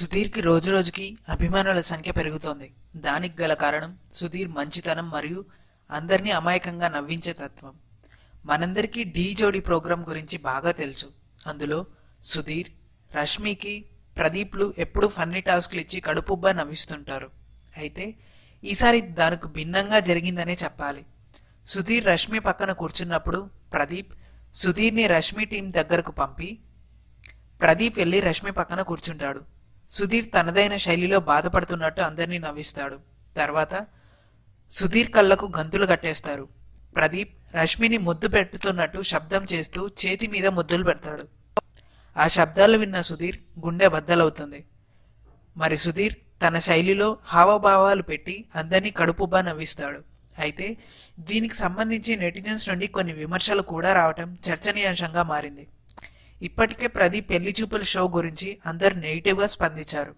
సుధీర్కి రోజు రోజుకి అభిమానుల సంఖ్య పెరుగుతోంది. దానికి గల కారణం సుధీర్ మంచితనం మరియు అందరినీ అమాయకంగా నవ్వించే తత్వం. మనందరికీ ఢీ జోడీ ప్రోగ్రాం గురించి బాగా తెలుసు. అందులో సుధీర్, రష్మికి ప్రదీప్లు ఎప్పుడూ ఫన్నీ టాస్క్లు ఇచ్చి కడుపుబ్బా నవ్విస్తుంటారు. అయితే ఈసారి దానికి భిన్నంగా జరిగిందనే చెప్పాలి. సుధీర్ రష్మి పక్కన కూర్చున్నప్పుడు ప్రదీప్ సుధీర్ని రష్మి టీం దగ్గరకు పంపి ప్రదీప్ వెళ్ళి రష్మి పక్కన కూర్చుంటాడు. సుధీర్ తనదైన శైలిలో బాధపడుతున్నట్టు అందరినీ నవ్విస్తాడు. తర్వాత సుధీర్ కళ్ళకు గంతులు కట్టేస్తారు. ప్రదీప్ రష్మిని ముద్దు పెట్టుతున్నట్టు శబ్దం చేస్తూ చేతి మీద ముద్దులు పెడతాడు. ఆ శబ్దాలు విన్న సుధీర్ గుండె బద్దలవుతుంది. మరి సుధీర్ తన శైలిలో హావభావాలు పెట్టి అందరినీ కడుపుబ్బా నవ్విస్తాడు. అయితే దీనికి సంబంధించి నెటిజన్స్ నుండి కొన్ని విమర్శలు కూడా రావటం చర్చనీయాంశంగా మారింది. ఇప్పటికే ప్రదీప్ పెళ్లి చూపుల షో గురించి అందరు నెగిటివ్గా స్పందించారు.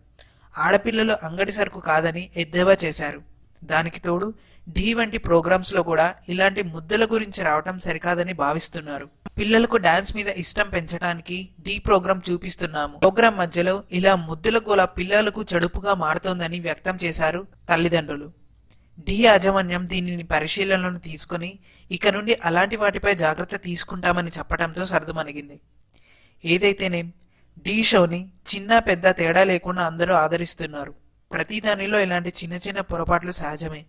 ఆడపిల్లలు అంగడి సరుకు కాదని ఎద్దేవా చేశారు. దానికి తోడు ఢీ వంటి ప్రోగ్రామ్స్లో కూడా ఇలాంటి ముద్దుల గురించి రావటం సరికాదని భావిస్తున్నారు. పిల్లలకు డాన్స్ మీద ఇష్టం పెంచడానికి ఢీ ప్రోగ్రాం చూపిస్తున్నాము. ప్రోగ్రాం మధ్యలో ఇలా ముద్దుల గోల పిల్లలకు చెడుపుగా మారుతోందని వ్యక్తం చేశారు తల్లిదండ్రులు. ఢీ యాజమాన్యం దీనిని పరిశీలనలో తీసుకుని ఇక నుండి అలాంటి వాటిపై జాగ్రత్త తీసుకుంటామని చెప్పడంతో సర్దుమణిగింది. ఏదైతేనేం ఢీ షోని చిన్న పెద్ద తేడా లేకుండా అందరూ ఆదరిస్తున్నారు. ప్రతి దానిలో ఇలాంటి చిన్న చిన్న పొరపాట్లు సహజమే.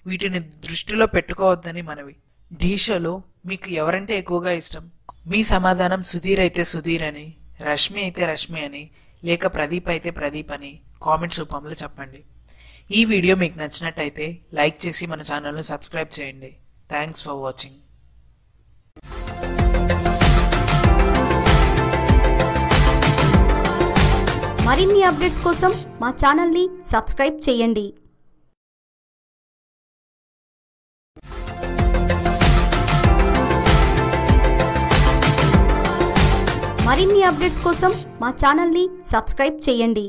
వీటిని దృష్టిలో పెట్టుకోవద్దని మనవి. ఢీ షోలో మీకు ఎవరంటే ఎక్కువగా ఇష్టం? మీ సమాధానం సుధీర్ అయితే సుధీర్ అని, రష్మి అయితే రష్మి అని, లేక ప్రదీప్ అయితే ప్రదీప్ అని కామెంట్స్ రూపంలో చెప్పండి. ఈ వీడియో మీకు నచ్చినట్టయితే లైక్ చేసి మన ఛానల్ను సబ్స్క్రైబ్ చేయండి. Thanks for watching. మరిన్ని అప్డేట్స్ కోసం మా ఛానల్ని సబ్స్క్రైబ్ చేయండి. మరిన్ని అప్డేట్స్ కోసం మా ఛానల్ని సబ్స్క్రైబ్ చేయండి.